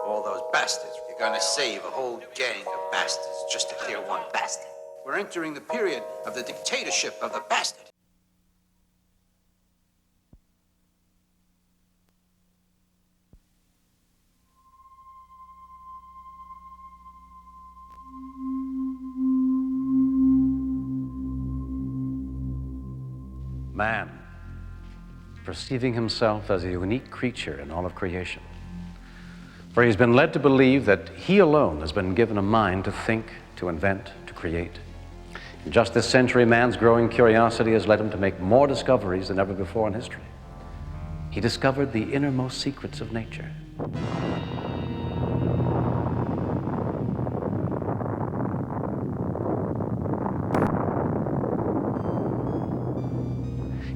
All those bastards. You're gonna save a whole gang of bastards just to clear one bastard. We're entering the period of the dictatorship of the bastard. Man, perceiving himself as a unique creature in all of creation. For he's been led to believe that he alone has been given a mind to think, to invent, to create. In just this century, man's growing curiosity has led him to make more discoveries than ever before in history. He discovered the innermost secrets of nature.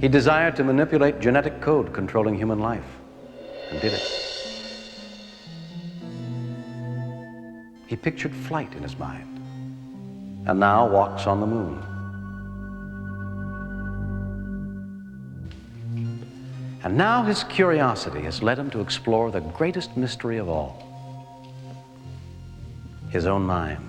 He desired to manipulate genetic code controlling human life, and did it. He pictured flight in his mind, and now walks on the moon. And now his curiosity has led him to explore the greatest mystery of all, his own mind.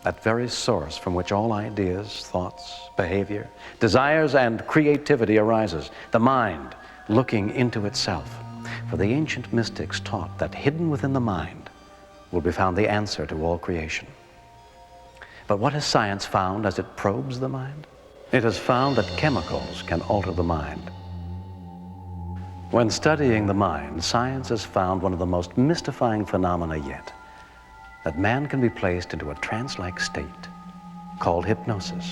That very source from which all ideas, thoughts, behavior, desires, and creativity arises, the mind looking into itself. For the ancient mystics taught that hidden within the mind will be found the answer to all creation. But what has science found as it probes the mind? It has found that chemicals can alter the mind. When studying the mind, science has found one of the most mystifying phenomena yet, that man can be placed into a trance-like state called hypnosis.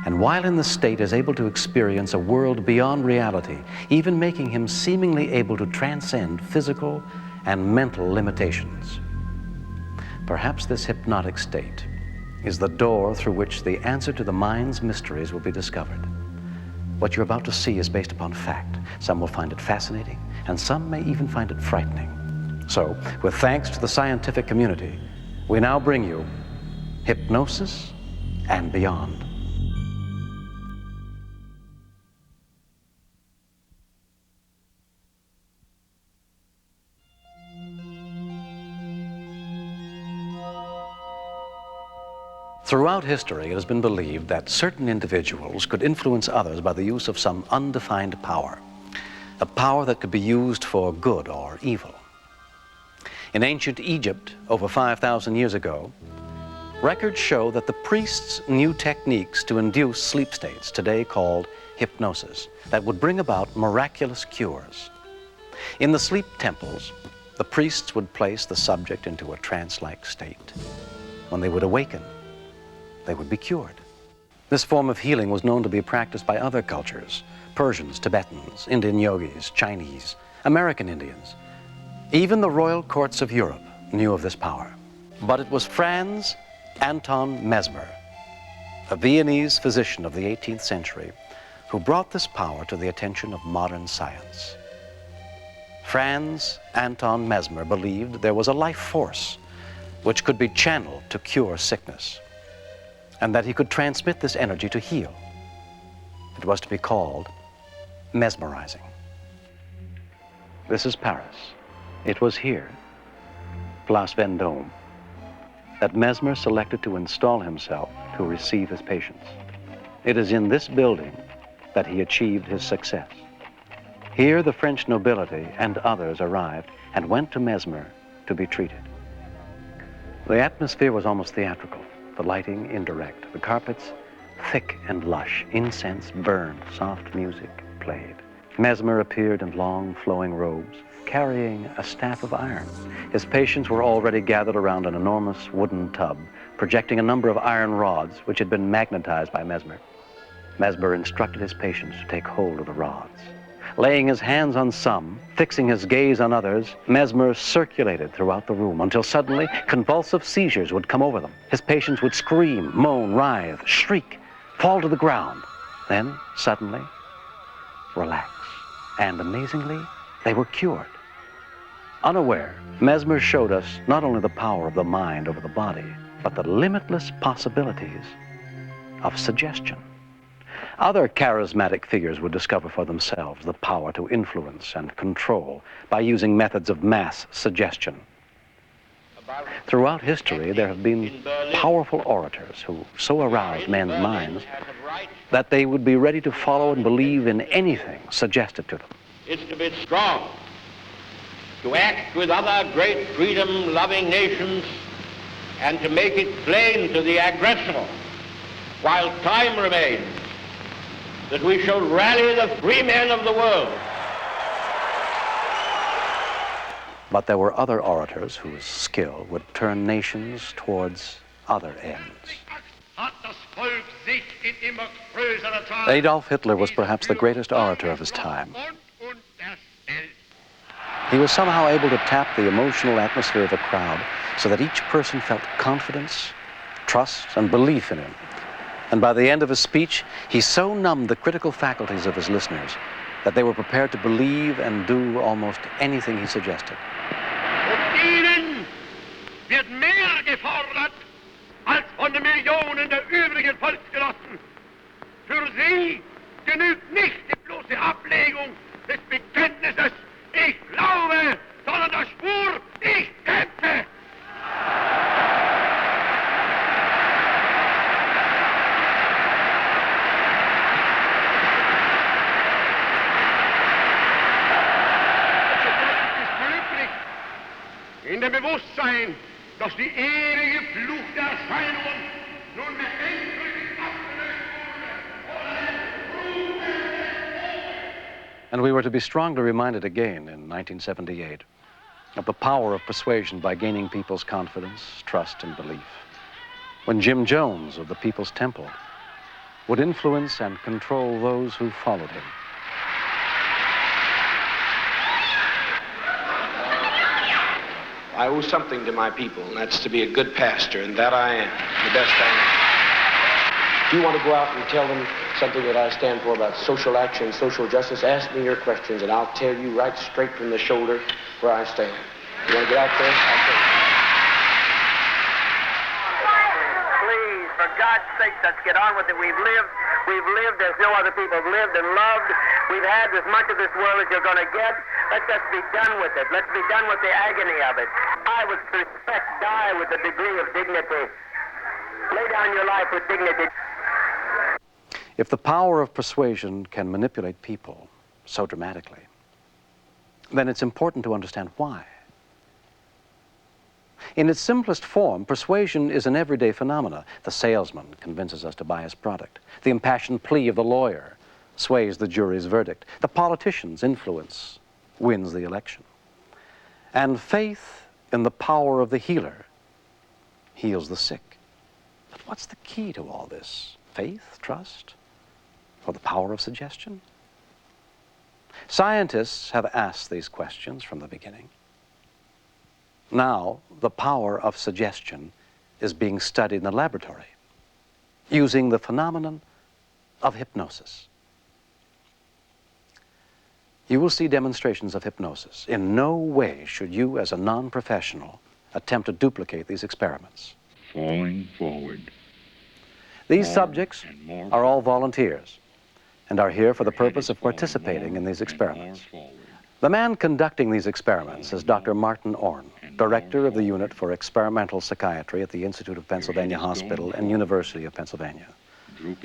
And while in the state is able to experience a world beyond reality, even making him seemingly able to transcend physical and mental limitations. Perhaps this hypnotic state is the door through which the answer to the mind's mysteries will be discovered. What you're about to see is based upon fact. Some will find it fascinating, and some may even find it frightening. So, with thanks to the scientific community, we now bring you Hypnosis and Beyond. Throughout history, it has been believed that certain individuals could influence others by the use of some undefined power, a power that could be used for good or evil. In ancient Egypt, over 5,000 years ago, records show that the priests knew techniques to induce sleep states, today called hypnosis, that would bring about miraculous cures. In the sleep temples, the priests would place the subject into a trance-like state. When they would awaken, they would be cured. This form of healing was known to be practiced by other cultures: Persians, Tibetans, Indian yogis, Chinese, American Indians. Even the royal courts of Europe knew of this power. But it was Franz Anton Mesmer, a Viennese physician of the 18th century, who brought this power to the attention of modern science. Franz Anton Mesmer believed there was a life force which could be channeled to cure sickness, and that he could transmit this energy to heal. It was to be called mesmerizing. This is Paris. It was here, Place Vendôme, that Mesmer selected to install himself to receive his patients. It is in this building that he achieved his success. Here the French nobility and others arrived and went to Mesmer to be treated. The atmosphere was almost theatrical. The lighting indirect, the carpets thick and lush, incense burned, soft music played. Mesmer appeared in long flowing robes, carrying a staff of iron. His patients were already gathered around an enormous wooden tub, projecting a number of iron rods which had been magnetized by Mesmer. Mesmer instructed his patients to take hold of the rods. Laying his hands on some, fixing his gaze on others, Mesmer circulated throughout the room until suddenly convulsive seizures would come over them. His patients would scream, moan, writhe, shriek, fall to the ground, then suddenly relax. And amazingly, they were cured. Unaware, Mesmer showed us not only the power of the mind over the body, but the limitless possibilities of suggestion. Other charismatic figures would discover for themselves the power to influence and control by using methods of mass suggestion. Throughout history, there have been powerful orators who so aroused men's minds that they would be ready to follow and believe in anything suggested to them. It's to be strong, to act with other great freedom-loving nations, and to make it plain to the aggressor, while time remains, that we shall rally the free men of the world. But there were other orators whose skill would turn nations towards other ends. Adolf Hitler was perhaps the greatest orator of his time. He was somehow able to tap the emotional atmosphere of a crowd so that each person felt confidence, trust, and belief in him. And by the end of his speech, he so numbed the critical faculties of his listeners that they were prepared to believe and do almost anything he suggested. Von ihnen wird mehr gefordert als von den Millionen der übrigen Volksgenossen. Für sie genügt nicht die bloße Ablegung des Bekenntnisses, ich glaube, sondern der Schwur, ich kämpfe. In dem Bewusstsein, dass die ewige Flucht der Erscheinungen nunmehr endgültig abgelöst wurde. And we were to be strongly reminded again in 1978 of the power of persuasion by gaining people's confidence, trust, and belief. When Jim Jones of the People's Temple would influence and control those who followed him. I owe something to my people, and that's to be a good pastor, and that I am, the best I am. If you want to go out and tell them something that I stand for about social action, social justice, ask me your questions, and I'll tell you right straight from the shoulder where I stand. You want to get out there? I'll tell you. Please, for God's sake, let's get on with it. We've lived as no other people have lived and loved. We've had as much of this world as you're going to get. Let's just be done with it. Let's be done with the agony of it. I would suspect die with a degree of dignity. Lay down your life with dignity. If the power of persuasion can manipulate people so dramatically, then it's important to understand why. In its simplest form, persuasion is an everyday phenomena. The salesman convinces us to buy his product. The impassioned plea of the lawyer sways the jury's verdict. The politician's influence wins the election. And faith in the power of the healer heals the sick. But what's the key to all this? Faith, trust, or the power of suggestion? Scientists have asked these questions from the beginning. Now, the power of suggestion is being studied in the laboratory using the phenomenon of hypnosis. You will see demonstrations of hypnosis. In no way should you, as a non-professional, attempt to duplicate these experiments. Falling forward. These subjects are all volunteers and are here for the purpose of participating in these experiments. The man conducting these experiments is Dr. Martin Orne, Director of the Unit for Experimental Psychiatry at the Institute of Pennsylvania Hospital and University of Pennsylvania,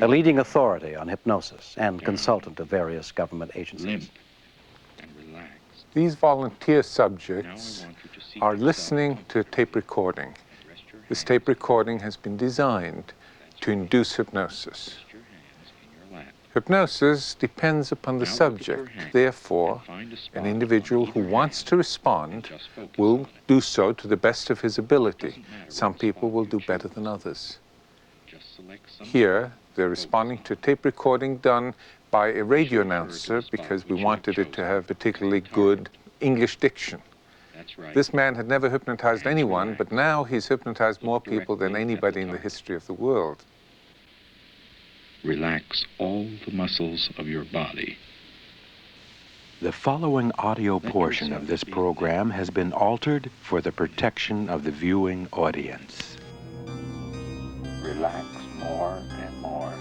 a leading authority on hypnosis and consultant of various government agencies. These volunteer subjects are listening to a tape recording. This tape recording has been designed to induce hypnosis. Hypnosis depends upon the subject. Therefore, an individual who wants to respond will do so to the best of his ability. Some people will do better than others. Here, they're responding to a tape recording done by a radio announcer because we wanted it to have particularly good English diction. This man had never hypnotized anyone, but now he's hypnotized more people than anybody in the history of the world. Relax all the muscles of your body. The following audio portion of this program has been altered for the protection of the viewing audience. Relax more and more.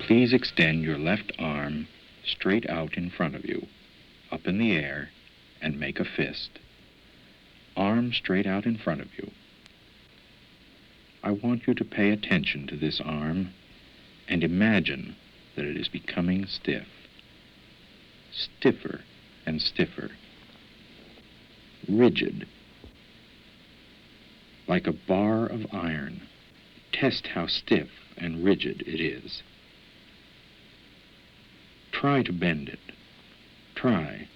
Please extend your left arm straight out in front of you, up in the air, and make a fist. Arm straight out in front of you. I want you to pay attention to this arm and imagine that it is becoming stiff. Stiffer and stiffer. Rigid. Like a bar of iron. Test how stiff and rigid it is. Try to bend it. Try.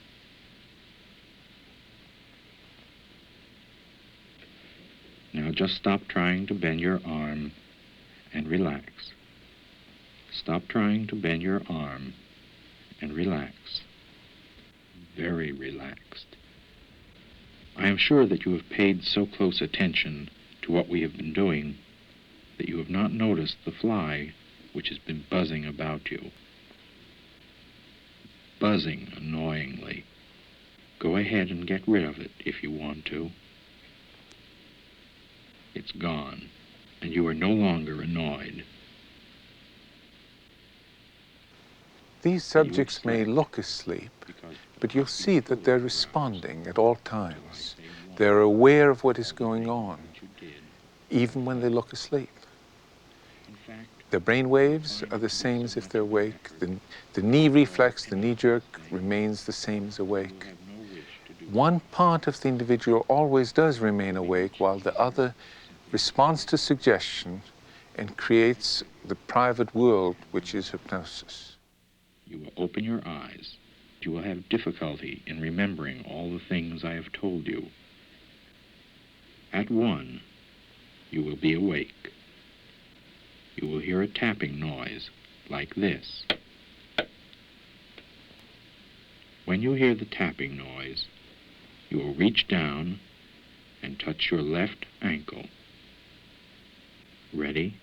Now just stop trying to bend your arm and relax. Stop trying to bend your arm and relax. Very relaxed. I am sure that you have paid so close attention to what we have been doing that you have not noticed the fly which has been buzzing about you. Buzzing annoyingly. Go ahead and get rid of it if you want to. It's gone, and you are no longer annoyed. These subjects may look asleep, but you'll see that they're responding at all times. They're aware of what is going on, even when they look asleep. The brain waves are the same as if they're awake. The knee reflex, the knee jerk, remains the same as awake. One part of the individual always does remain awake, while the other responds to suggestion and creates the private world, which is hypnosis. You will open your eyes. You will have difficulty in remembering all the things I have told you. At 1, you will be awake. You will hear a tapping noise like this. When you hear the tapping noise, you will reach down and touch your left ankle. Ready?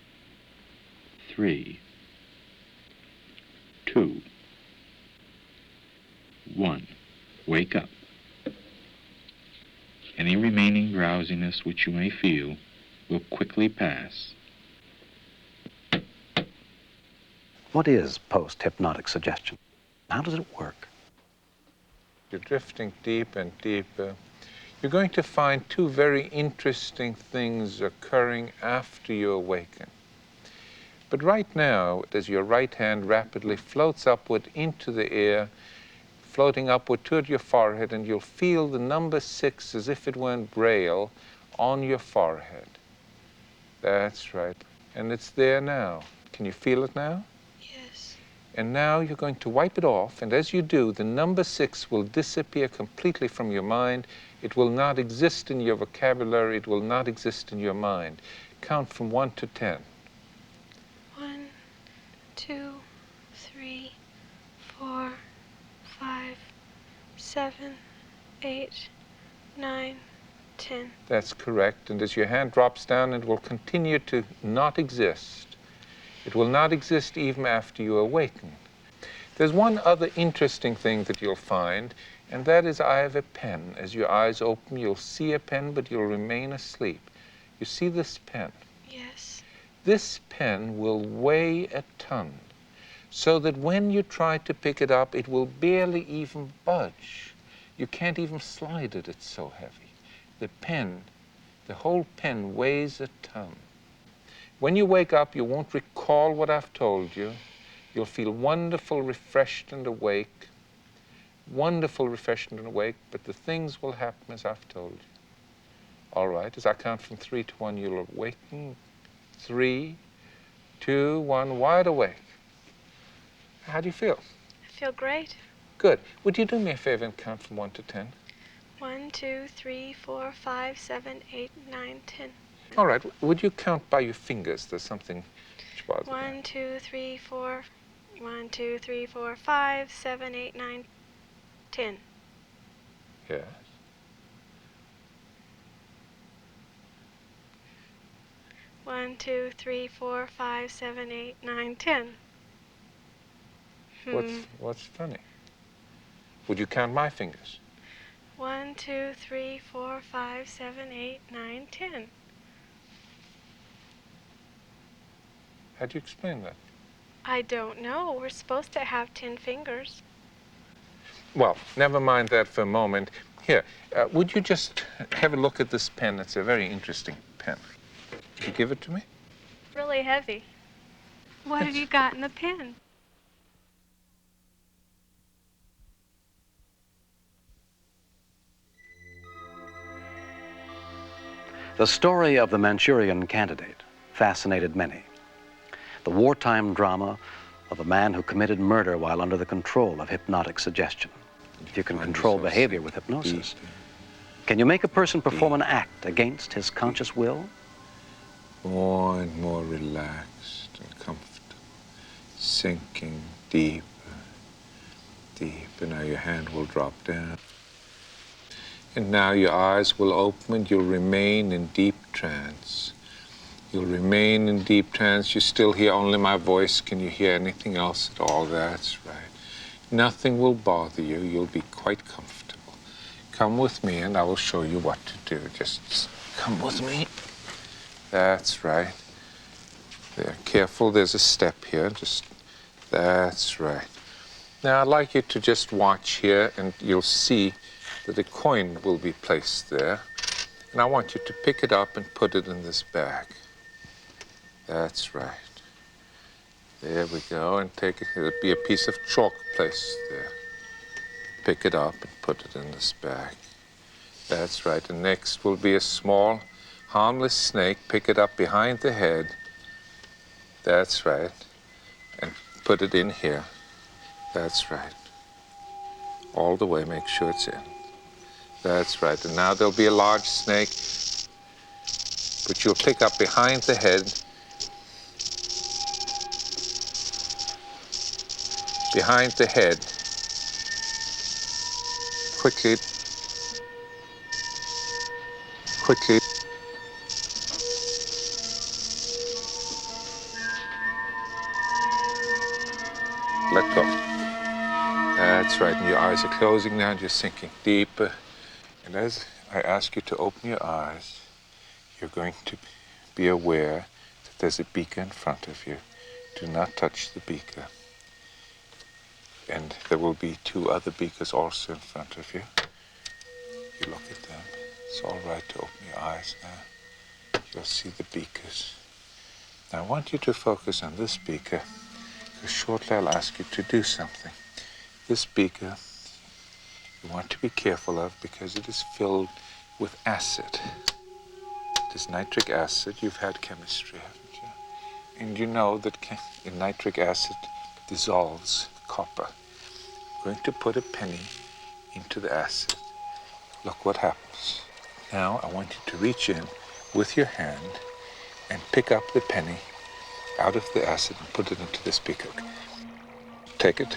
3, 2, 1. Wake up. Any remaining drowsiness which you may feel will quickly pass. What is post-hypnotic suggestion? How does it work? You're drifting deep and deeper. You're going to find two very interesting things occurring after you awaken. But right now, as your right hand rapidly floats upward into the air, floating upward toward your forehead, and you'll feel the number 6 as if it were in Braille on your forehead. That's right. And it's there now. Can you feel it now? Yes. And now you're going to wipe it off, and as you do, the number 6 will disappear completely from your mind. It will not exist in your vocabulary. It will not exist in your mind. Count from 1 to 10. 1, 2, 3, 4, 5, 7, 8, 9, 10. That's correct. And as your hand drops down, it will continue to not exist. It will not exist even after you awaken. There's one other interesting thing that you'll find, and that is I have a pen. As your eyes open, you'll see a pen, but you'll remain asleep. You see this pen? Yes. This pen will weigh a ton, so that when you try to pick it up, it will barely even budge. You can't even slide it, it's so heavy. The pen, the whole pen weighs a ton. When you wake up, you won't recall what I've told you. You'll feel wonderful, refreshed, and awake. Wonderful, refreshed, and awake, but the things will happen as I've told you. All right, as I count from 3 to 1, you'll awaken. 3, 2, 1, wide awake. How do you feel? I feel great. Good. Would you do me a favor and count from 1 to 10? 1, 2, 3, 4, 5, 7, 8, 9, 10. All right. Would you count by your fingers? There's something which bothers me. 1, 2, 3, 4. 1, 2, 3, 4, 5, 7, 8, 9, 10. Yes. One, 2, 3, 4, 5, 7, 8, 9, 10. What's funny? Would you count my fingers? 1, 2, 3, 4, 5, 7, 8, 9, 10. How do you explain that? I don't know. We're supposed to have 10 fingers. Well, never mind that for a moment. Here, would you just have a look at this pen? It's a very interesting pen. Could you give it to me? Really heavy. What have you got in the pen? The story of the Manchurian Candidate fascinated many. The wartime drama of a man who committed murder while under the control of hypnotic suggestion. If you can control behavior with hypnosis, can you make a person perform an act against his conscious will? More and more relaxed and comfortable, sinking deeper, deeper. Now your hand will drop down. And now your eyes will open and you'll remain in deep trance. You'll remain in deep trance. You still hear only my voice. Can you hear anything else at all? That's right. Nothing will bother you. You'll be quite comfortable. Come with me and I will show you what to do. Just come with me. That's right. There, careful, there's a step here. That's right. Now I'd like you to just watch here and you'll see that a coin will be placed there. And I want you to pick it up and put it in this bag. That's right. There we go, and take it. There'll be a piece of chalk placed there. Pick it up and put it in this bag. That's right. And next will be a small, harmless snake. Pick it up behind the head. That's right. And put it in here. That's right. All the way, make sure it's in. That's right. And now there'll be a large snake, which you'll pick up behind the head. Behind the head. Quickly. Quickly. Let go. That's right. And your eyes are closing now, and you're sinking deeper. And as I ask you to open your eyes, you're going to be aware that there's a beaker in front of you. Do not touch the beaker. And there will be 2 other beakers also in front of you. You look at them. It's all right to open your eyes now. You'll see the beakers. Now I want you to focus on this beaker, because shortly I'll ask you to do something. This beaker you want to be careful of because it is filled with acid. It is nitric acid. You've had chemistry, haven't you? And you know that in nitric acid dissolves copper. I'm going to put a penny into the acid. Look what happens. Now I want you to reach in with your hand and pick up the penny out of the acid and put it into this beaker. Take it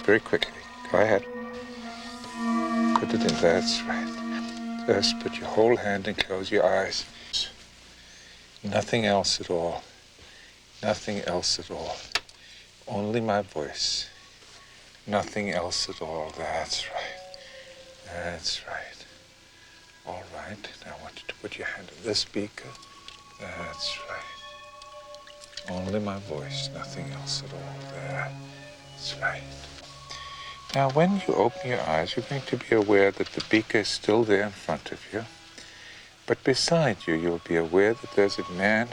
very quickly. Go ahead. Put it in. That's right. Just put your whole hand and close your eyes. Nothing else at all. Nothing else at all. Only my voice. Nothing else at all. That's right. That's right. All right. Now I want you to put your hand in this beaker. That's right. Only my voice. Nothing else at all. There. That's right. Now, when you open your eyes, you're going to be aware that the beaker is still there in front of you. But beside you, you'll be aware that there's a man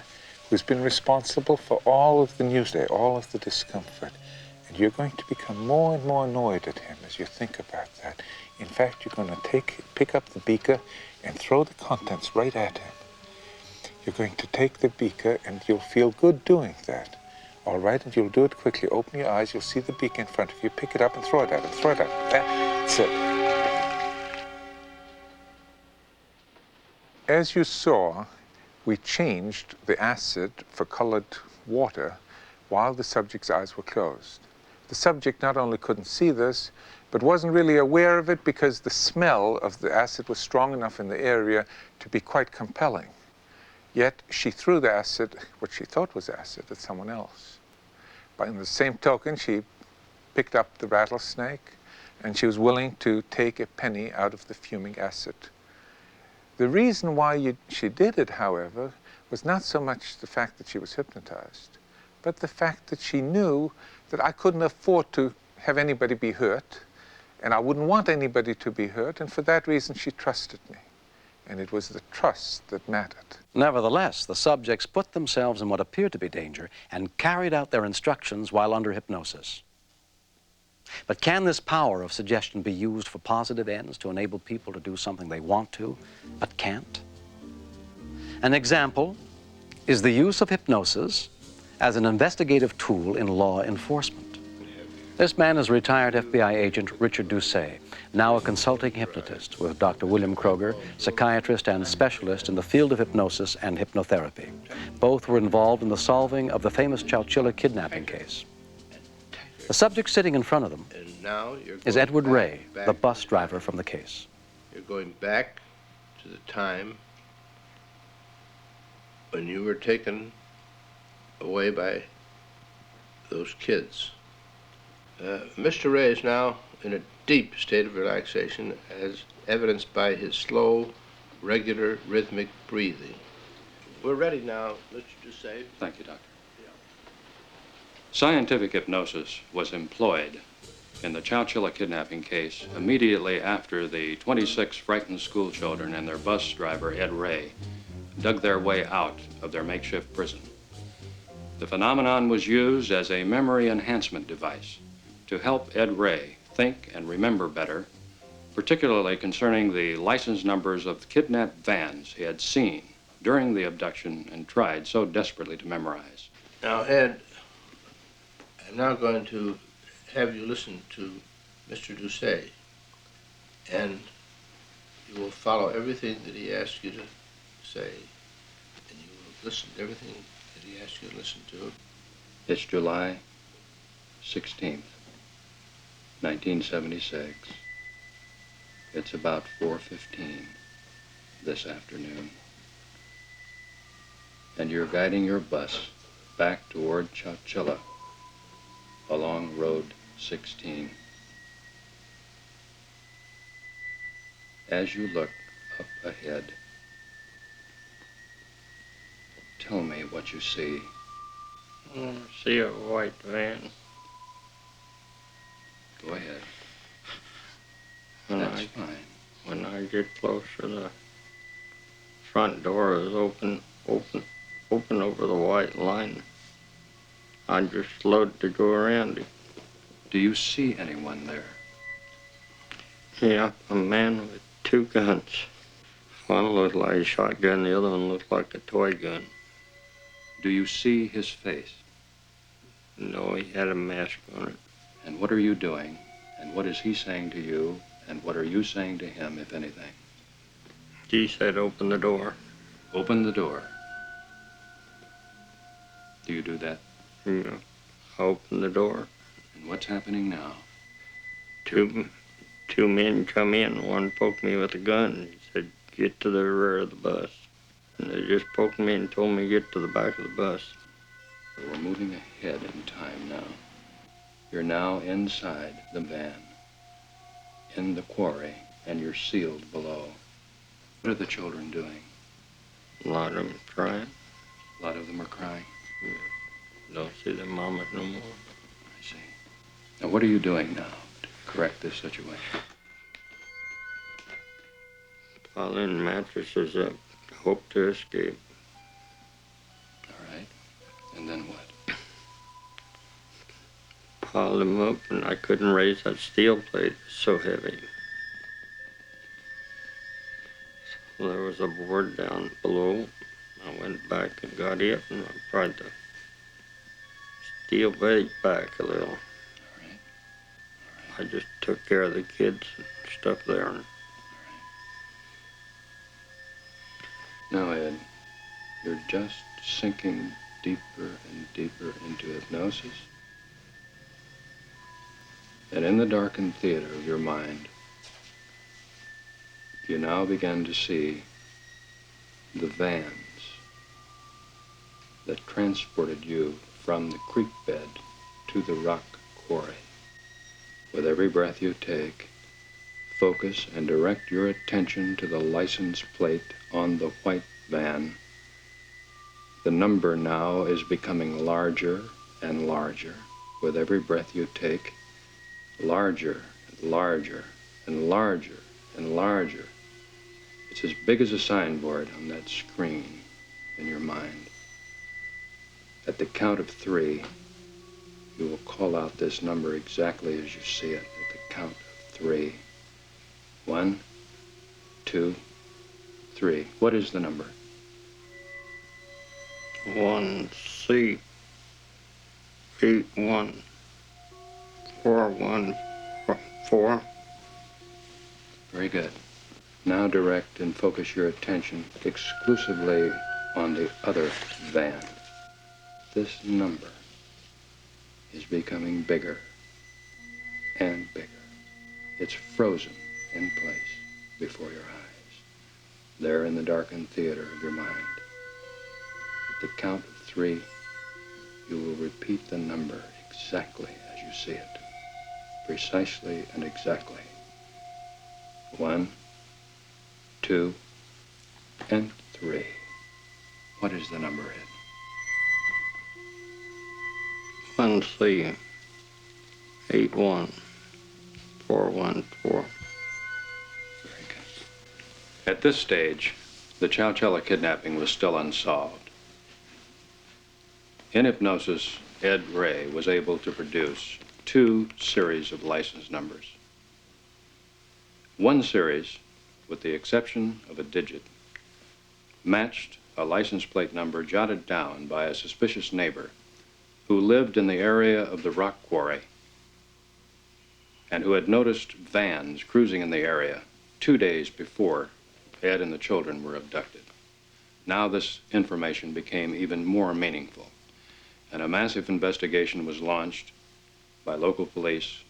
who's been responsible for all of the news day, all of the discomfort. And you're going to become more and more annoyed at him as you think about that. In fact, you're going to pick up the beaker and throw the contents right at him. You're going to take the beaker and you'll feel good doing that. All right, and you'll do it quickly. Open your eyes, you'll see the beaker in front of you. Pick it up and throw it at him. Throw it at him. That's it. As you saw, we changed the acid for colored water while the subject's eyes were closed. The subject not only couldn't see this, but wasn't really aware of it because the smell of the acid was strong enough in the area to be quite compelling. Yet she threw the acid, what she thought was acid, at someone else. But in the same token, she picked up the rattlesnake, and she was willing to take a penny out of the fuming acid. The reason why she did it, however, was not so much the fact that she was hypnotized, but the fact that she knew that I couldn't afford to have anybody be hurt, and I wouldn't want anybody to be hurt, and for that reason she trusted me. And it was the trust that mattered. Nevertheless, the subjects put themselves in what appeared to be danger and carried out their instructions while under hypnosis. But can this power of suggestion be used for positive ends to enable people to do something they want to, but can't? An example is the use of hypnosis as an investigative tool in law enforcement. This man is retired FBI agent Richard Doucet, now a consulting hypnotist with Dr. William Kroger, psychiatrist and specialist in the field of hypnosis and hypnotherapy. Both were involved in the solving of the famous Chowchilla kidnapping case. The subject sitting in front of them is Edward Ray, the bus driver from the case. You're going back to the time when you were taken away by those kids. Mr. Ray is now in a deep state of relaxation, as evidenced by his slow, regular, rhythmic breathing. We're ready now, Mr. Doucet. Thank you, Doctor. Scientific hypnosis was employed in the Chowchilla kidnapping case immediately after the 26 frightened school children and their bus driver, Ed Ray, dug their way out of their makeshift prison. The phenomenon was used as a memory enhancement device to help Ed Ray think and remember better, particularly concerning the license numbers of the kidnapped vans he had seen during the abduction and tried so desperately to memorize. Now, Ed, I'm now going to have you listen to Mr. Doucet, and you will follow everything that he asks you to say, and you will listen to everything that he asks you to listen to. It's July 16th, 1976. It's about 4:15 this afternoon. And you're guiding your bus back toward Chowchilla along Road 16. As you look up ahead, tell me what you see. I see a white van. Go ahead. That's fine. When I get closer, the front door is open over the white line. I just slowed to go around it. Do you see anyone there? Yeah, a man with two guns. One looked like a shotgun, the other one looked like a toy gun. Do you see his face? No, he had a mask on it. And what are you doing? And what is he saying to you? And what are you saying to him, if anything? He said, open the door. Open the door. Do you do that? Yeah, I opened the door. And what's happening now? Two men come in. One poked me with a gun. He said, get to the rear of the bus. And they just poked me and told me to get to the back of the bus. We're moving ahead in time now. You're now inside the van, in the quarry, and you're sealed below. What are the children doing? A lot of them crying. A lot of them are crying? Yeah. Don't see their mamas no more. I see. Now, what are you doing now to correct this situation? Piling mattresses up. Hope to escape. All right. And then what? Piled them up, and I couldn't raise that steel plate. It's so heavy. So there was a board down below. I went back and got it, and I tried to steel plate back a little. All right. I just took care of the kids and stuff there. And now, Ed, you're just sinking deeper and deeper into hypnosis. And in the darkened theater of your mind, you now begin to see the vans that transported you from the creek bed to the rock quarry. With every breath you take, focus and direct your attention to the license plate on the white van The number now is becoming larger and larger with every breath you take. Larger and larger and larger and larger. It's as big as a signboard on that screen in your mind. At the count of 3, you will call out this number exactly as you see it. At the count of 3. 1, 2, 3. What is the number? 1C 81 414. Very good. Now direct and focus your attention exclusively on the other van. This number is becoming bigger and bigger. It's frozen in place before your eyes, there in the darkened theater of your mind. At the count of 3, you will repeat the number exactly as you see it, precisely and exactly. 1, 2, and 3. What is the number, Ed? 1C 81 414. Very good. At this stage, the Chowchilla kidnapping was still unsolved. In hypnosis, Ed Ray was able to produce 2 series of license numbers. One series, with the exception of a digit, matched a license plate number jotted down by a suspicious neighbor who lived in the area of the rock quarry and who had noticed vans cruising in the area 2 days before Ed and the children were abducted. Now this information became even more meaningful, and a massive investigation was launched by local police,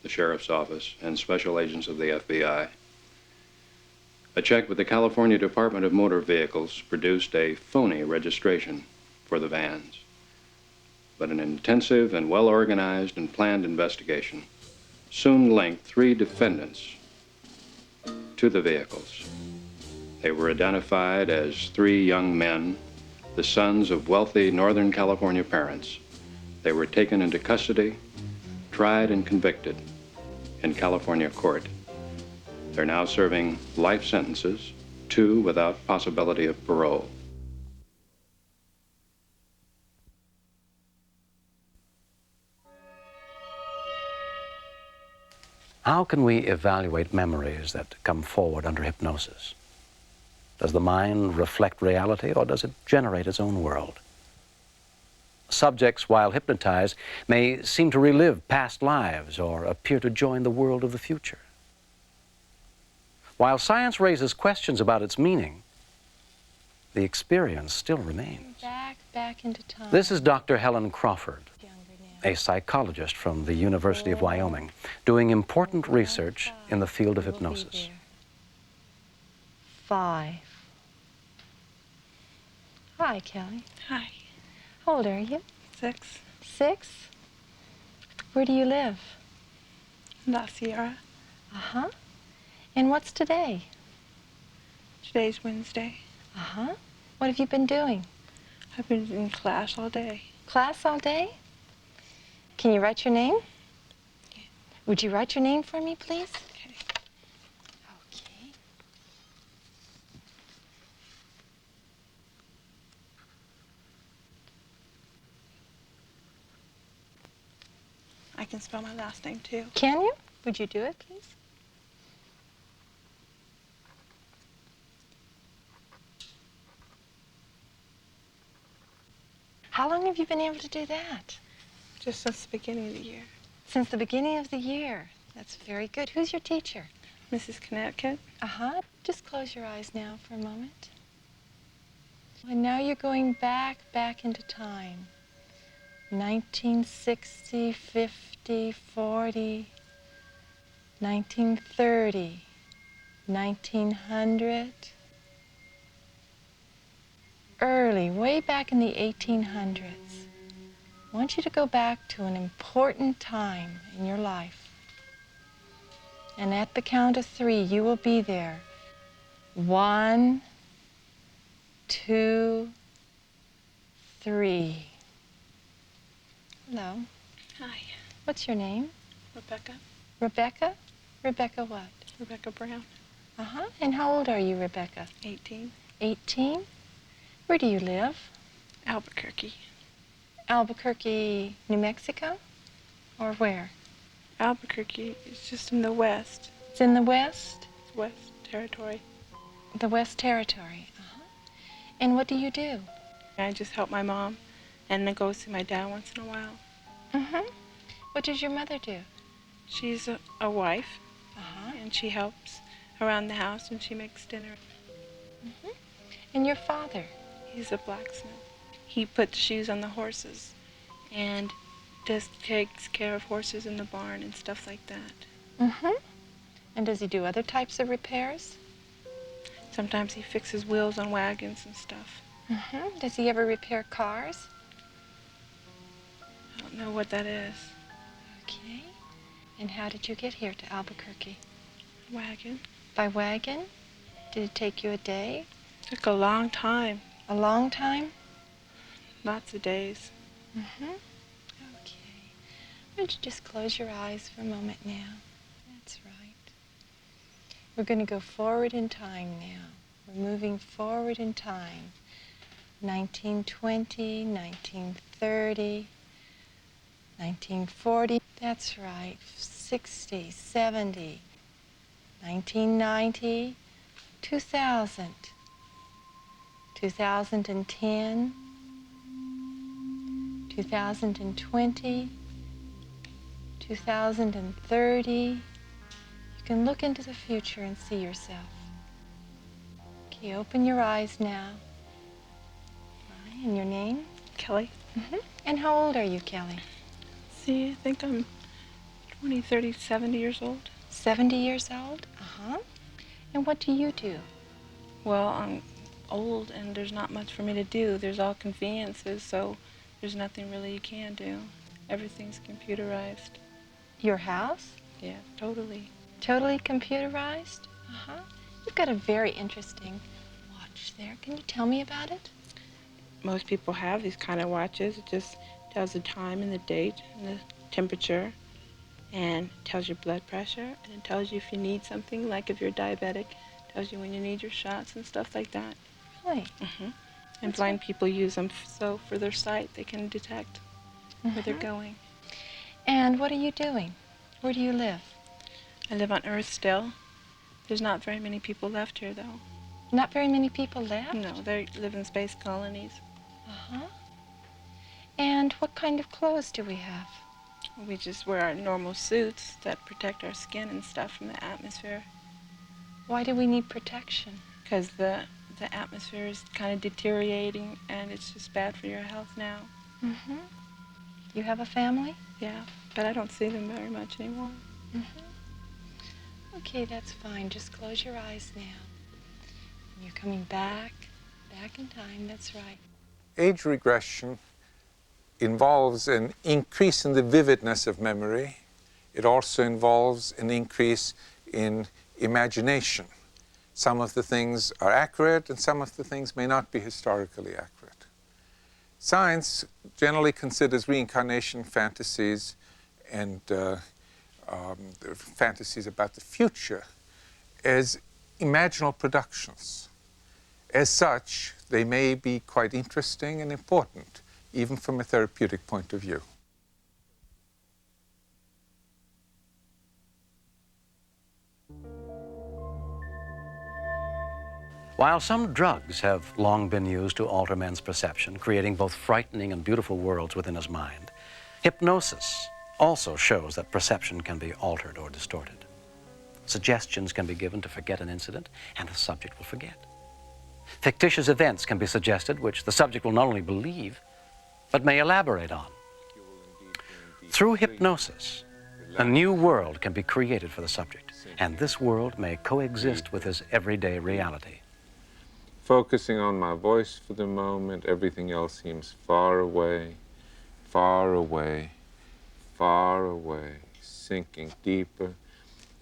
the sheriff's office, and special agents of the FBI. A check with the California Department of Motor Vehicles produced a phony registration for the vans. But an intensive and well-organized and planned investigation soon linked 3 defendants to the vehicles. They were identified as 3 young men, the sons of wealthy Northern California parents. They were taken into custody, tried and convicted in California court. They're now serving life sentences, 2 without possibility of parole. How can we evaluate memories that come forward under hypnosis? Does the mind reflect reality, or does it generate its own world? Subjects, while hypnotized, may seem to relive past lives or appear to join the world of the future. While science raises questions about its meaning, the experience still remains. Back into time. This is Dr. Helen Crawford, a psychologist from the University of Wyoming, doing important research in the field of hypnosis. 5. Hi, Kelly. Hi. How old are you? 6. 6? Where do you live? La Sierra. Uh-huh. And what's today? Today's Wednesday. Uh-huh. What have you been doing? I've been in class all day. Class all day? Can you write your name? Yeah. Would you write your name for me, please? Okay. Okay. I can spell my last name, too. Can you? Would you do it, please? How long have you been able to do that? Just since the beginning of the year. Since the beginning of the year. That's very good. Who's your teacher? Mrs. Connecticut. Uh-huh. Just close your eyes now for a moment. And now you're going back into time. 1960, 50, 40, 1930, 1900. Early, way back in the 1800s. I want you to go back to an important time in your life. And at the count of 3, you will be there. 1, 2, 3. Hello. Hi. What's your name? Rebecca. Rebecca? Rebecca what? Rebecca Brown. Uh-huh. And how old are you, Rebecca? 18. 18? Where do you live? Albuquerque. Albuquerque, New Mexico? Or where? Albuquerque is just in the west. It's in the west? West Territory. The West Territory. Uh-huh. And what do you do? I just help my mom, and then go see my dad once in a while. Mm-hmm. What does your mother do? She's a wife, Uh-huh. and she helps around the house, and she makes dinner. Mm-hmm. And your father? He's a blacksmith. He puts shoes on the horses, and just takes care of horses in the barn and stuff like that. Mm-hmm. And does he do other types of repairs? Sometimes he fixes wheels on wagons and stuff. Mm-hmm. Does he ever repair cars? I don't know what that is. Okay. And how did you get here to Albuquerque? Wagon. By wagon? Did it take you a day? Took a long time. A long time? Lots of days. Mm-hmm. Okay. Why don't you just close your eyes for a moment now? That's right. We're going to go forward in time now. We're moving forward in time. 1920, 1930, 1940. That's right. 60, 70, 1990, 2000, 2010, 2020, 2030. You can look into the future and see yourself. Okay, open your eyes now. All right, and your name? Kelly. Mm-hmm. And how old are you, Kelly? See, I think I'm 20, 30, 70 years old. 70 years old? Uh-huh. And what do you do? Well, I'm old and there's not much for me to do. There's all conveniences, so there's nothing really you can do. Everything's computerized. Your house? Yeah, totally. Totally computerized? Uh-huh. You've got a very interesting watch there. Can you tell me about it? Most people have these kind of watches. It just tells the time and the date and the temperature, and tells your blood pressure, and it tells you if you need something, like if you're diabetic, tells you when you need your shots and stuff like that. Really? Mm-hmm. And blind people use them so for their sight they can detect where they're going. And what are you doing? Where do you live? I live on Earth still. There's not very many people left here, though. Not very many people left? No, they live in space colonies. Uh-huh. And what kind of clothes do we have? We just wear our normal suits that protect our skin and stuff from the atmosphere. Why do we need protection? Because the atmosphere is kind of deteriorating, and it's just bad for your health now. Mm-hmm. You have a family? Yeah, but I don't see them very much anymore. Mm-hmm. Okay, that's fine. Just close your eyes now. You're coming back in time, that's right. Age regression involves an increase in the vividness of memory. It also involves an increase in imagination. Some of the things are accurate, and some of the things may not be historically accurate. Science generally considers reincarnation fantasies and fantasies about the future as imaginal productions. As such, they may be quite interesting and important, even from a therapeutic point of view. While some drugs have long been used to alter men's perception, creating both frightening and beautiful worlds within his mind, hypnosis also shows that perception can be altered or distorted. Suggestions can be given to forget an incident, and the subject will forget. Fictitious events can be suggested, which the subject will not only believe, but may elaborate on. Through hypnosis, a new world can be created for the subject, and this world may coexist with his everyday reality. Focusing on my voice for the moment, everything else seems far away, far away, far away, sinking deeper.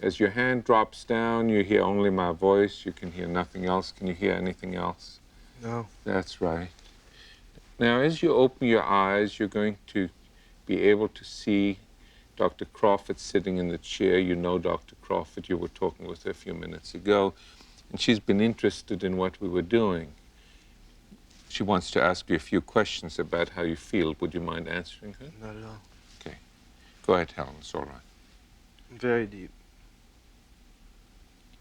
As your hand drops down, you hear only my voice. You can hear nothing else. Can you hear anything else? No. That's right. Now, as you open your eyes, you're going to be able to see Dr. Crawford sitting in the chair. You know Dr. Crawford. You were talking with her a few minutes ago, and she's been interested in what we were doing. She wants to ask you a few questions about how you feel. Would you mind answering her? Not at all. Okay. Go ahead, Helen. It's all right. Very deep.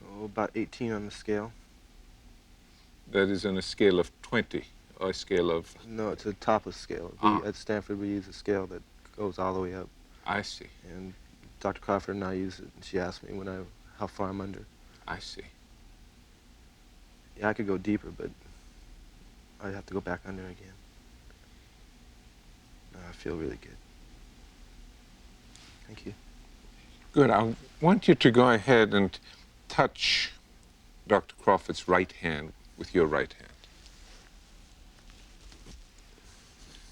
Oh, about 18 on the scale. That is on a scale of 20, or a scale of... No, it's a topless scale. At Stanford, we use a scale that goes all the way up. I see. And Dr. Crawford and I use it, and she asked me how far I'm under. I see. Yeah, I could go deeper, but I'd have to go back under again. No, I feel really good. Thank you. Good. I want you to go ahead and touch Dr. Crawford's right hand with your right hand.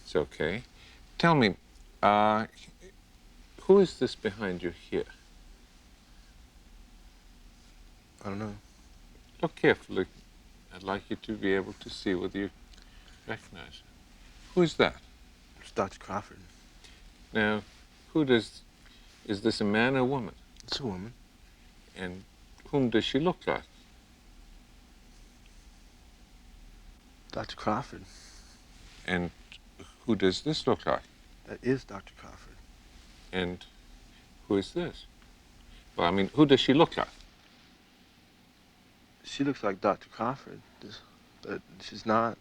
It's okay. Tell me, who is this behind you here? I don't know. Look carefully. I'd like you to be able to see whether you recognize it. Who is that? It's Dr. Crawford. Now, is this a man or a woman? It's a woman. And whom does she look like? Dr. Crawford. And who does this look like? That is Dr. Crawford. And who is this? Well, I mean, who does she look like? She looks like Dr. Crawford, but she's not.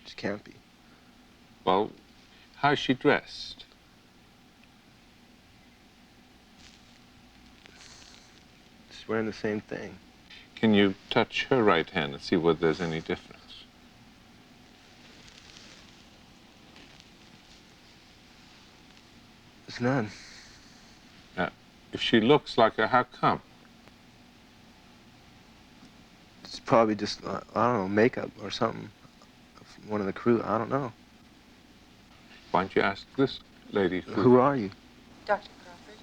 She can't be. Well, how's she dressed? She's wearing the same thing. Can you touch her right hand and see whether there's any difference? There's none. Now, if she looks like her, how come? It's probably just, I don't know, makeup or something. One of the crew, I don't know. Why don't you ask this lady? Who are you? Dr. Crawford.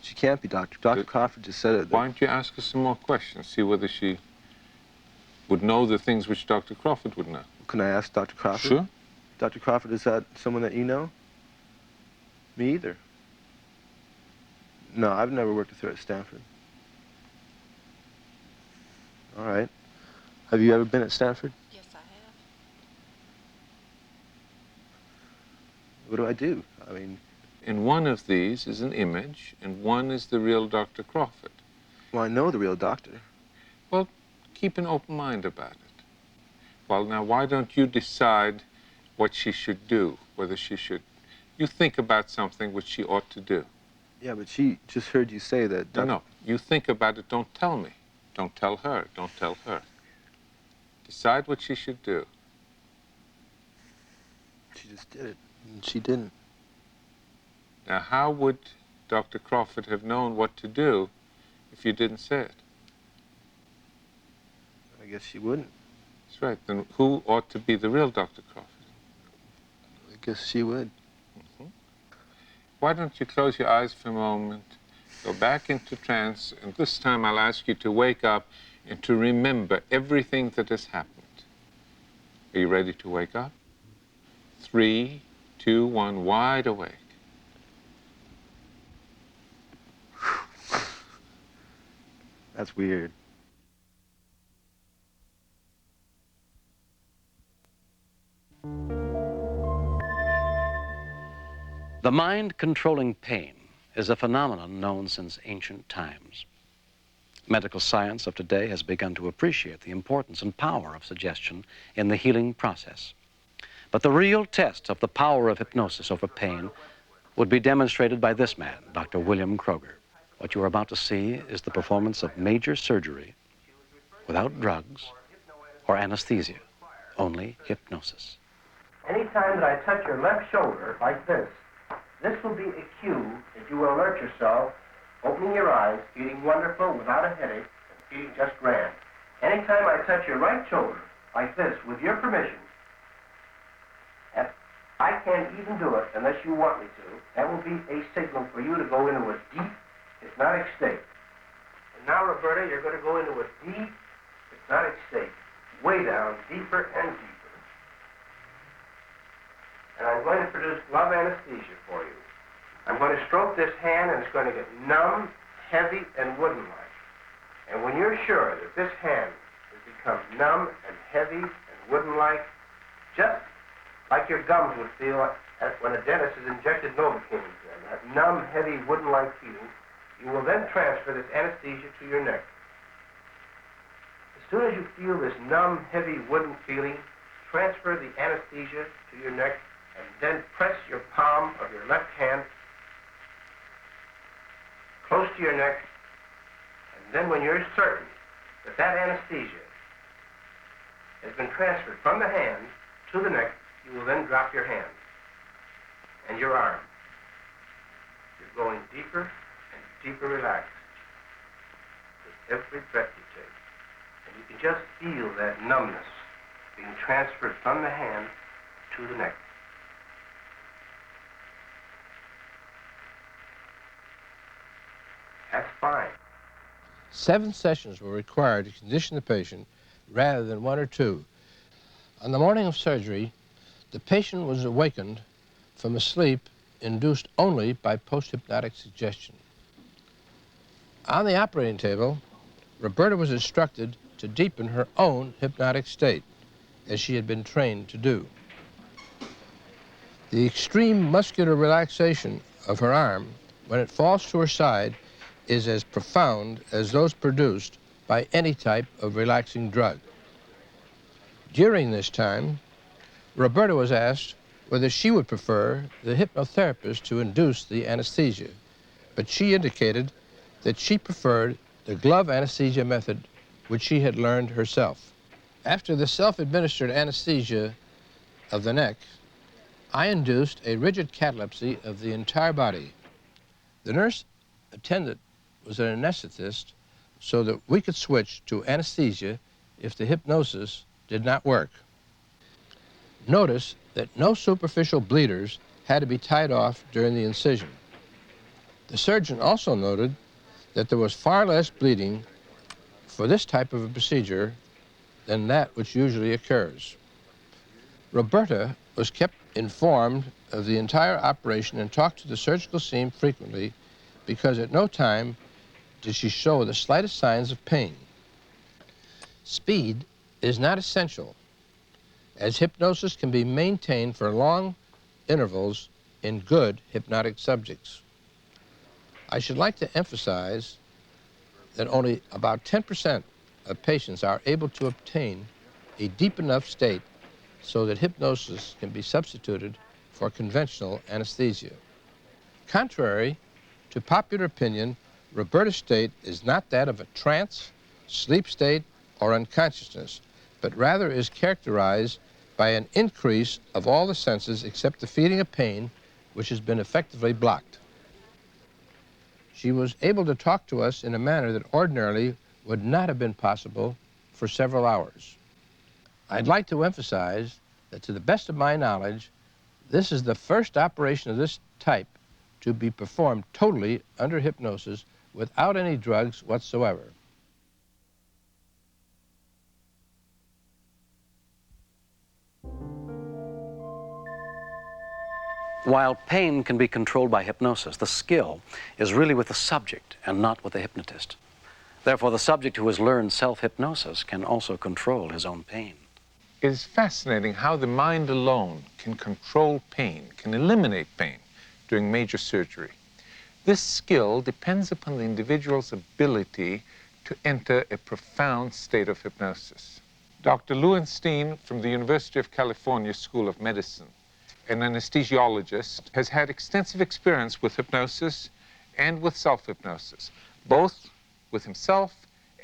She can't be Dr. Crawford just said it. Why don't you ask her some more questions, see whether she would know the things which Dr. Crawford would know? Can I ask Dr. Crawford? Sure. Dr. Crawford, is that someone that you know? Me either. No, I've never worked with her at Stanford. All right. Have you ever been at Stanford? Yes, I have. What do I do? I mean... In one of these is an image, and one is the real Dr. Crawford. Well, I know the real doctor. Well, keep an open mind about it. Well, now, why don't you decide what she should do, whether she should... You think about something which she ought to do. Yeah, but she just heard you say that... No. You think about it, don't tell me. Don't tell her. Don't tell her. Decide what she should do. She just did it, and she didn't. Now, how would Dr. Crawford have known what to do if you didn't say it? I guess she wouldn't. That's right. Then who ought to be the real Dr. Crawford? I guess she would. Why don't you close your eyes for a moment, go back into trance, and this time I'll ask you to wake up and to remember everything that has happened. Are you ready to wake up? 3, 2, 1, wide awake. That's weird. The mind controlling pain is a phenomenon known since ancient times. Medical science of today has begun to appreciate the importance and power of suggestion in the healing process. But the real test of the power of hypnosis over pain would be demonstrated by this man, Dr. William Kroger. What you are about to see is the performance of major surgery without drugs or anesthesia, only hypnosis. Anytime that I touch your left shoulder like this will be a cue that you will alert yourself, opening your eyes, feeling wonderful without a headache, and feeling just grand. Anytime I touch your right shoulder like this, with your permission, and I can't even do it unless you want me to, that will be a signal for you to go into a deep hypnotic state. And now, Roberta, you're going to go into a deep hypnotic state. way down, deeper and deeper. And I'm going to produce love anesthesia for you. I'm going to stroke this hand, and it's going to get numb, heavy, and wooden-like. And when you're sure that this hand has become numb and heavy and wooden-like, just like your gums would feel when a dentist has injected Novocaine into them, that numb, heavy, wooden-like feeling, you will then transfer this anesthesia to your neck. As soon as you feel this numb, heavy, wooden feeling, transfer the anesthesia to your neck, and then press your palm of your left hand close to your neck, and then when you're certain that that anesthesia has been transferred from the hand to the neck, you will then drop your hand and your arm. You're going deeper and deeper relaxed with every breath you take. And you can just feel that numbness being transferred from the hand to the neck. That's fine. 7 sessions were required to condition the patient rather than 1 or 2. On the morning of surgery, the patient was awakened from a sleep induced only by post-hypnotic suggestion. On the operating table, Roberta was instructed to deepen her own hypnotic state, as she had been trained to do. The extreme muscular relaxation of her arm when it falls to her side is as profound as those produced by any type of relaxing drug. During this time, Roberta was asked whether she would prefer the hypnotherapist to induce the anesthesia, but she indicated that she preferred the glove anesthesia method, which she had learned herself. After the self-administered anesthesia of the neck, I induced a rigid catalepsy of the entire body. The nurse attendant was an anesthetist so that we could switch to anesthesia if the hypnosis did not work. Notice that no superficial bleeders had to be tied off during the incision. The surgeon also noted that there was far less bleeding for this type of a procedure than that which usually occurs. Roberta was kept informed of the entire operation and talked to the surgical team frequently because at no time did she show the slightest signs of pain. Speed is not essential, as hypnosis can be maintained for long intervals in good hypnotic subjects. I should like to emphasize that only about 10% of patients are able to obtain a deep enough state so that hypnosis can be substituted for conventional anesthesia. Contrary to popular opinion, Roberta's state is not that of a trance, sleep state, or unconsciousness, but rather is characterized by an increase of all the senses except the feeling of pain, which has been effectively blocked. She was able to talk to us in a manner that ordinarily would not have been possible for several hours. I'd like to emphasize that to the best of my knowledge, this is the first operation of this type to be performed totally under hypnosis without any drugs whatsoever. While pain can be controlled by hypnosis, the skill is really with the subject and not with the hypnotist. Therefore, the subject who has learned self-hypnosis can also control his own pain. It is fascinating how the mind alone can control pain, can eliminate pain during major surgery. This skill depends upon the individual's ability to enter a profound state of hypnosis. Dr. Lewenstein from the University of California School of Medicine, an anesthesiologist, has had extensive experience with hypnosis and with self-hypnosis, both with himself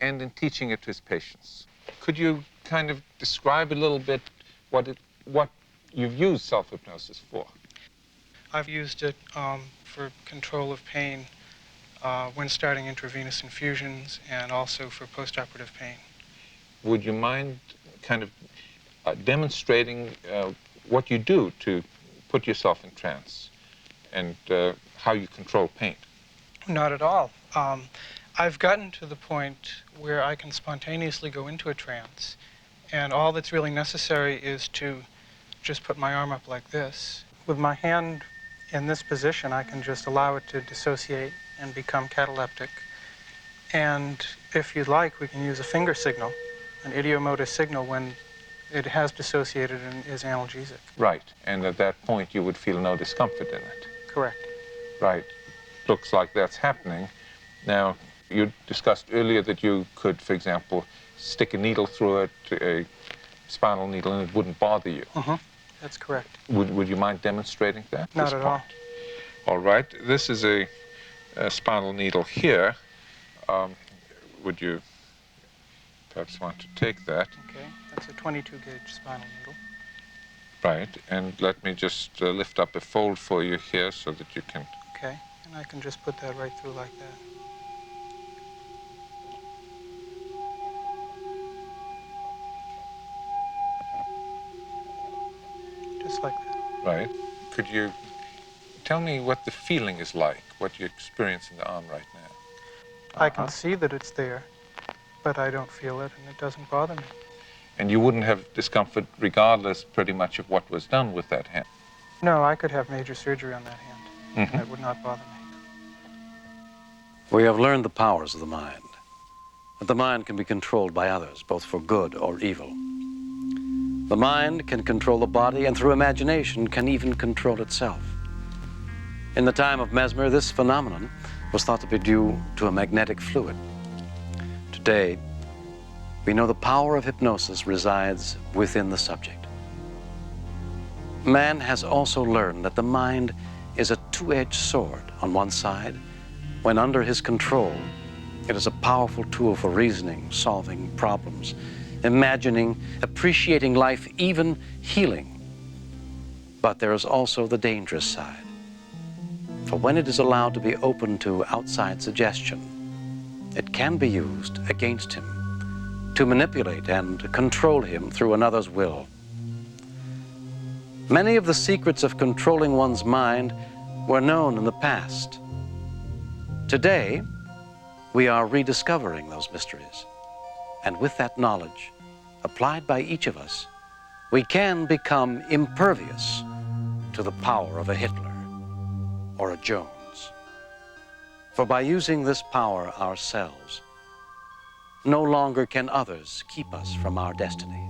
and in teaching it to his patients. Could you kind of describe a little bit what you've used self-hypnosis for? I've used it for control of pain when starting intravenous infusions and also for postoperative pain. Would you mind kind of demonstrating what you do to put yourself in trance and how you control pain? Not at all. I've gotten to the point where I can spontaneously go into a trance And all that's really necessary is to just put my arm up like this. With my hand in this position, I can just allow it to dissociate and become cataleptic. And if you'd like, we can use a finger signal, an idiomotor signal, when it has dissociated and is analgesic. Right, and at that point you would feel no discomfort in it. Correct. Right, looks like that's happening. Now, you discussed earlier that you could, for example, stick a needle through it, a spinal needle, and it wouldn't bother you. That's correct. Would you mind demonstrating that? Not at all. All right, this is a spinal needle here. Would you perhaps want to take that? Okay, that's a 22-gauge spinal needle. Right, and let me just lift up a fold for you here so that you can... Okay, and I can just put that right through like that. Just like that. Right. Could you tell me what the feeling is like, what you experience in the arm right now? I can see that it's there, but I don't feel it, and it doesn't bother me. And you wouldn't have discomfort regardless pretty much of what was done with that hand? No, I could have major surgery on that hand, and it would not bother me. We have learned the powers of the mind, that the mind can be controlled by others, both for good or evil. The mind can control the body, and through imagination can even control itself. In the time of Mesmer, this phenomenon was thought to be due to a magnetic fluid. Today, we know the power of hypnosis resides within the subject. Man has also learned that the mind is a two-edged sword. On one side, when under his control, it is a powerful tool for reasoning, solving problems, imagining, appreciating life, even healing. But there is also the dangerous side. For when it is allowed to be open to outside suggestion, it can be used against him, to manipulate and control him through another's will. Many of the secrets of controlling one's mind were known in the past. Today, we are rediscovering those mysteries. And with that knowledge, applied by each of us, we can become impervious to the power of a Hitler or a Jones. For by using this power ourselves, no longer can others keep us from our destiny.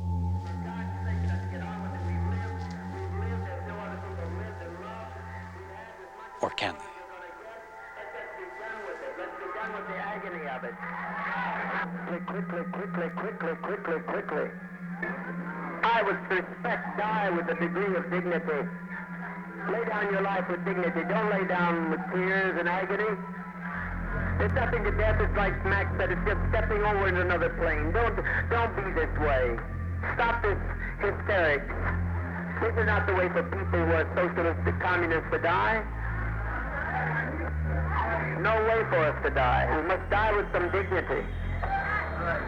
Or can they? Quickly. I would suspect die with a degree of dignity. Lay down your life with dignity. Don't lay down with tears and agony. There's nothing to death. It's like Max said. It's just stepping over into another plane. Don't be this way. Stop this hysterics. This is not the way for people who are socialistic communists to die. No way for us to die. We must die with some dignity.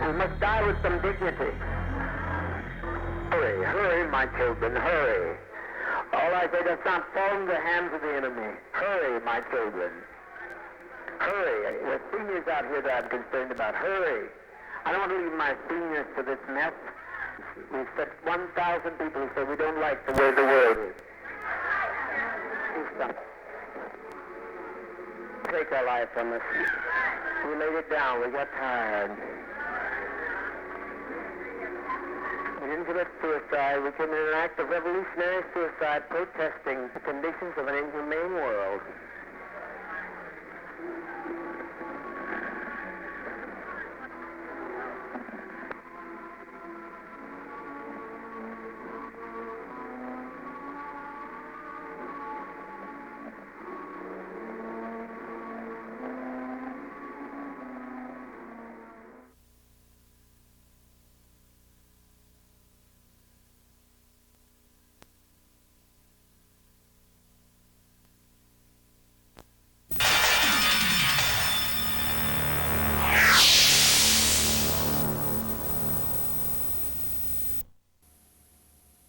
We must die with some dignity. Hurry, hurry, my children, hurry. All I say, does not fall into the hands of the enemy. Hurry, my children. Hurry. There's seniors out here that I'm concerned about. Hurry. I don't want to leave my seniors to this mess. We've set 1,000 people who say we don't like the way the world is. Take our life from us. We laid it down. We got tired. We didn't commit suicide. We committed an act of revolutionary suicide protesting the conditions of an inhumane world.